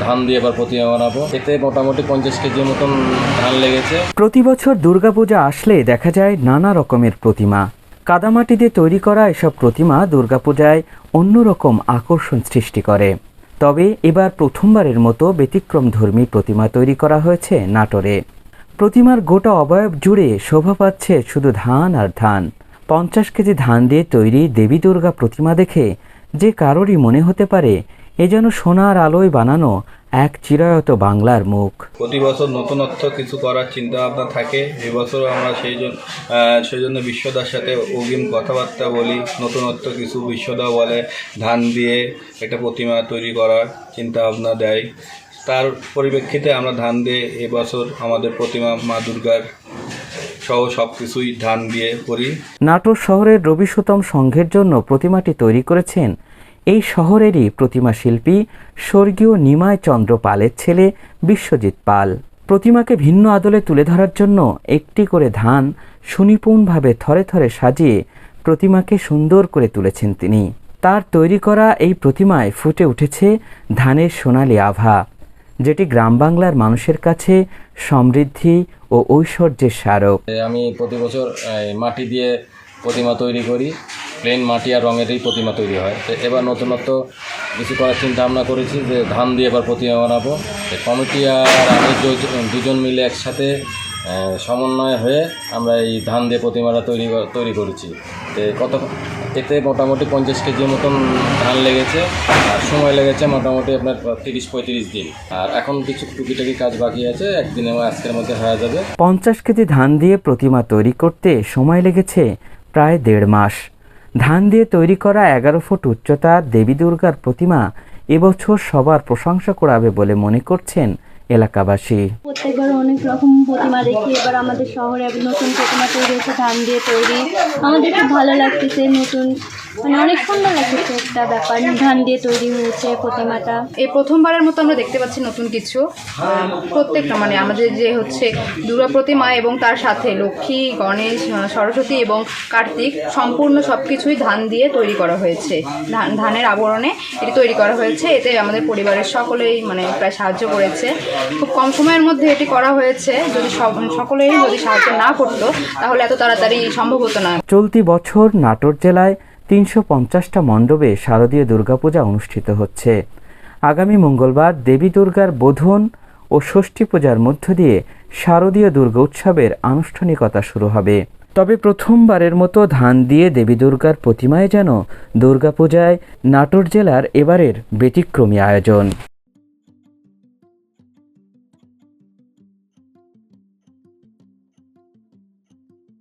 ধান দিয়ে এবার প্রতিমা বানাবো। এতে মোটামুটি 50 কেজির মতন ধান লেগেছে। প্রতি বছর দুর্গাপূজা আসলে দেখা যায় নানা রকমের প্রতিমা। কাদামাটি দিয়ে তৈরি করা এসব প্রতিমা দুর্গাপূজায় অন্যরকম আকর্ষণ সৃষ্টি করে। তবে এবার প্রথমবারের মতো ব্যতিক্রমধর্মী প্রতিমা তৈরি করা হয়েছে নাটোরে। প্রতিমার গোটা অবয়ব জুড়ে শোভা পাচ্ছে শুধু ধান আর ধান। 50 কেজি ধান দিয়ে তৈরি দেবী দুর্গা প্রতিমা দেখে যে কারোরই মনে হতে পারে এ যেন সোনার আলোয় বানানো এক চিরায়ত বাংলার মুখ। প্রতি বছর নতুনত্ব কিছু করার চিন্তা ভাবনা থাকে। এবছর আমরা সেই জন্য বিশ্বদার সাথে অগ্রিম কথাবার্তা বলি, নতুনত্ব কিছু বিশ্বদা বলে ধান দিয়ে একটা প্রতিমা তৈরি করার চিন্তা ভাবনা দেয়। তার পরিপ্রেক্ষিতে আমরা ধান দিয়ে এবছর আমাদের প্রতিমা মা দুর্গার সহ সব কিছুই ধান দিয়ে করি। নাটোর শহরের রবি সুতম সংঘের জন্য প্রতিমাটি তৈরি করেছেন এই শহরেরই প্রতিমা শিল্পী স্বর্গীয় নিমাই চন্দ্র পালের ছেলে বিশ্বজিৎ পাল। প্রতিমাকে ভিন্ন আদলে তুলে ধরার জন্য একটি করে ধান সুনিপুণভাবে থরে থরে সাজিয়ে প্রতিমাকে সুন্দর করে তুলেছেন তিনি। তার তৈরি করা এই প্রতিমায় ফুটে উঠেছে ধানের সোনালি আভা, যেটি গ্রাম বাংলার মানুষের কাছে সমৃদ্ধি ও ঐশ্বর্যের স্মারক। আমি প্রতি বছর মাটি দিয়ে প্রতিমা তৈরি করি, প্লেন মাটি আর রঙেরই প্রতিমা তৈরি হয়। তো এবার নতুনত্ব কিছু করার চিন্তা ভাবনা করেছি যে ধান দিয়ে এবার প্রতিমা বানাবো। কমিটি আর আমি দুজন মিলে একসাথে সমন্বয় হয়ে আমরা এই ধান দিয়ে প্রতিমাটা তৈরি করেছি। এতে মোটামুটি 50 কেজির মতন ধান লেগেছে আর সময় লেগেছে মোটামুটি আপনার 30-35 দিন। আর এখন কিছু টুকিটাকি কাজ বাকি আছে, একদিনে আজকের মধ্যে হয়ে যাবে। 50 কেজি ধান দিয়ে প্রতিমা তৈরি করতে সময় লেগেছে প্রায় 1.5 মাস। ধান দিয়ে তৈরি করা 11 ফুট উচ্চতার দেবী দুর্গার প্রতিমা এবছর সবার প্রশংসা কুড়াবে বলে মনে করছেন এলাকাবাসী। প্রত্যেকবার অনেক রকম প্রতিমা দেখি, এবার আমাদের শহরে নতুন প্রতিমা তৈরি হয়েছে ধান দিয়ে তৈরি। আমাদের খুব ভালো লাগতেছে, নতুন অনেক সুন্দর লাগতেছে একটা ব্যাপার। ধান দিয়ে তৈরি হয়েছে প্রতিমাটা। এই প্রথমবারের মতো আমরা দেখতে পাচ্ছি নতুন কিছু। প্রত্যেকটা আমাদের যে হচ্ছে দুর্গা প্রতিমা এবং তার সাথে লক্ষ্মী, গণেশ, সরস্বতী এবং কার্তিক সম্পূর্ণ সব কিছুই ধান দিয়ে তৈরি করা হয়েছে। ধানের আবরণে এটি তৈরি করা হয়েছে। এতে আমাদের পরিবারের সকলেই প্রায় সাহায্য করেছে। খুব কম সময়ের মধ্যে এটি করা হয়েছে। যদি সকলেই যদি সাহায্য না করতো তাহলে এত তাড়াতাড়ি সম্ভব হতো না। চলতি বছর নাটোর জেলায় 350টা মণ্ডপে শারদীয় দুর্গাপূজা অনুষ্ঠিত হচ্ছে। আগামী মঙ্গলবার দেবী দুর্গার বোধন ও ষষ্ঠী পূজার মধ্য দিয়ে শারদীয় দুর্গা উৎসবের আনুষ্ঠানিকতা শুরু হবে। তবে প্রথমবারের মতো ধান দিয়ে দেবী দুর্গার প্রতিমায় যেন দুর্গাপূজায় নাটোর জেলার এবারের ব্যতিক্রমী আয়োজন।